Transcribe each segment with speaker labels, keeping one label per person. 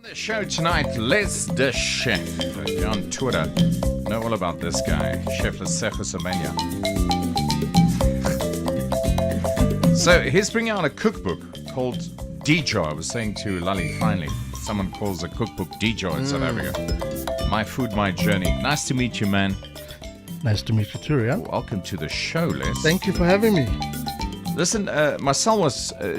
Speaker 1: The show tonight, LesDaChef. If you're on Twitter, know all about this guy, Chef LesDaChef. So he's bringing out a cookbook called Dijo. I was saying to Lali, finally, someone calls a cookbook Dijo in South Africa. My Food, My Journey. Nice to meet you, man.
Speaker 2: Nice to meet you too, Rian.
Speaker 1: Welcome to the show, Les.
Speaker 2: Thank you for having me.
Speaker 1: Listen, Marcel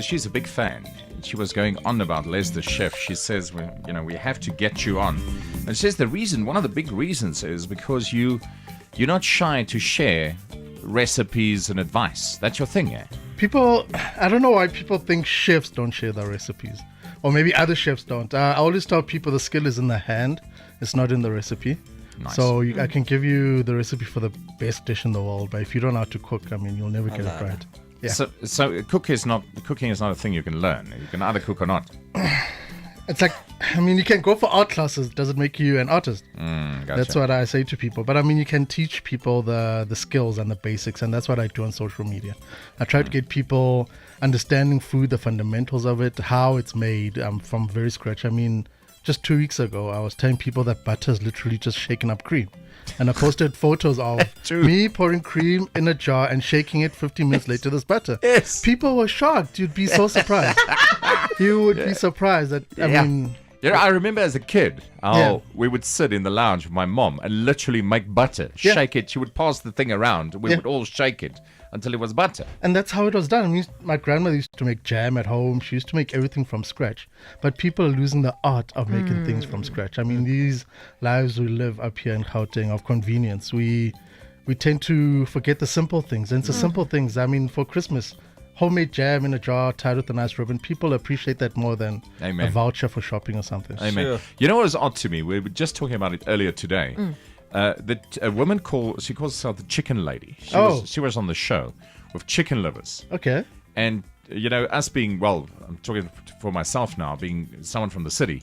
Speaker 1: she's a big fan. She was going on about LesDaChef. She says, we have to get you on. And she says one of the big reasons is because you're not shy to share recipes and advice. That's your thing, yeah?
Speaker 2: People, I don't know why people think chefs don't share their recipes. Or maybe other chefs don't. I always tell people the skill is in the hand. It's not in the recipe.
Speaker 1: Nice.
Speaker 2: So I can give you the recipe for the best dish in the world. But if you don't know how to cook, you'll never get it right. Yeah.
Speaker 1: So cooking is not a thing you can learn. You can either cook or not.
Speaker 2: It's like, you can go for art classes. Does it make you an artist?
Speaker 1: Gotcha.
Speaker 2: That's what I say to people. But you can teach people the skills and the basics. And that's what I do on social media. I try to get people understanding food, the fundamentals of it, how it's made from very scratch. Just 2 weeks ago, I was telling people that butter is literally just shaken up cream. And I posted photos of me pouring cream in a jar and shaking it 15 minutes later, this butter.
Speaker 1: Yes.
Speaker 2: People were shocked. You'd be so surprised. You would be surprised that,
Speaker 1: I remember as a kid, we would sit in the lounge with my mom and literally make butter, shake it. She would pass the thing around. We would all shake it until it was butter.
Speaker 2: And that's how it was done. My grandmother used to make jam at home. She used to make everything from scratch. But people are losing the art of making things from scratch. These lives we live up here in Gauteng of convenience, we tend to forget the simple things. And it's the simple things. For Christmas, homemade jam in a jar tied with a nice ribbon. People appreciate that more than a voucher for shopping or something.
Speaker 1: Amen. Sure. You know what is odd to me? We were just talking about it earlier today. That a woman calls herself the chicken lady. She was on the show with chicken livers.
Speaker 2: Okay.
Speaker 1: And, us being, I'm talking for myself now, being someone from the city.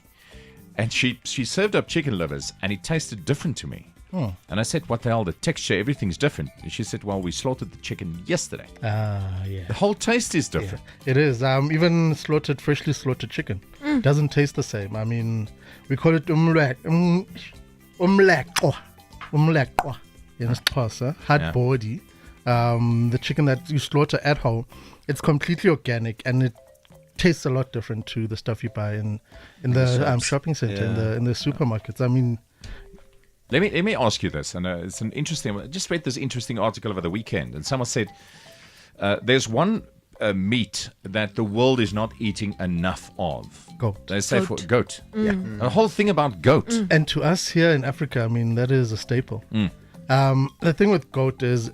Speaker 1: And she served up chicken livers and it tasted different to me. And I said, what the hell, the texture, everything's different. And she said, we slaughtered the chicken yesterday.
Speaker 2: Yeah.
Speaker 1: The whole taste is different.
Speaker 2: Yeah, it is. Even freshly slaughtered chicken doesn't taste the same. We call it umlek. Hard body. The chicken that you slaughter at home, it's completely organic and it tastes a lot different to the stuff you buy in the shopping center, in the supermarkets.
Speaker 1: Let me ask you this, and it's an interesting. I just read this interesting article over the weekend, and someone said there's one meat that the world is not eating enough of.
Speaker 2: Goat.
Speaker 1: They say for goat. Yeah. The whole thing about goat.
Speaker 2: And to us here in Africa, that is a staple. The thing with goat is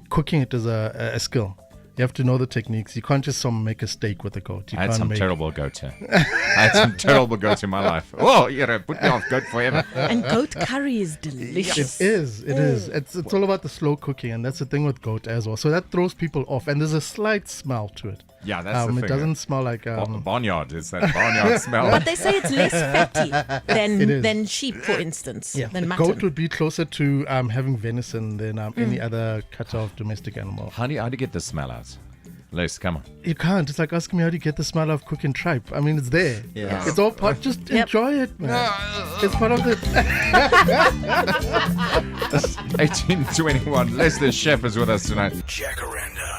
Speaker 2: cooking it is a skill. You have to know the techniques. You can't just make a steak with a goat.
Speaker 1: I had some terrible goat here. I had some terrible goats in my life. Oh, put me off goat forever.
Speaker 3: And goat curry is delicious.
Speaker 2: It is. It's all about the slow cooking, and that's the thing with goat as well. So that throws people off, and there's a slight smell to it.
Speaker 1: Yeah, that's the thing.
Speaker 2: It doesn't smell like
Speaker 1: barnyard. It's that barnyard smell.
Speaker 3: But they say it's less fatty than sheep, for instance.
Speaker 2: Yeah,
Speaker 3: than mutton.
Speaker 2: Goat would be closer to having venison than any other cut of domestic animal.
Speaker 1: How do you get the smell out? Les, come on.
Speaker 2: You can't. It's like asking me how do you get the smell of cooking tripe. It's there.
Speaker 1: Yeah.
Speaker 2: It's all part. Just enjoy it, man. It's part of the.
Speaker 1: 1821. LesDaChef is with us tonight.
Speaker 4: Jacaranda.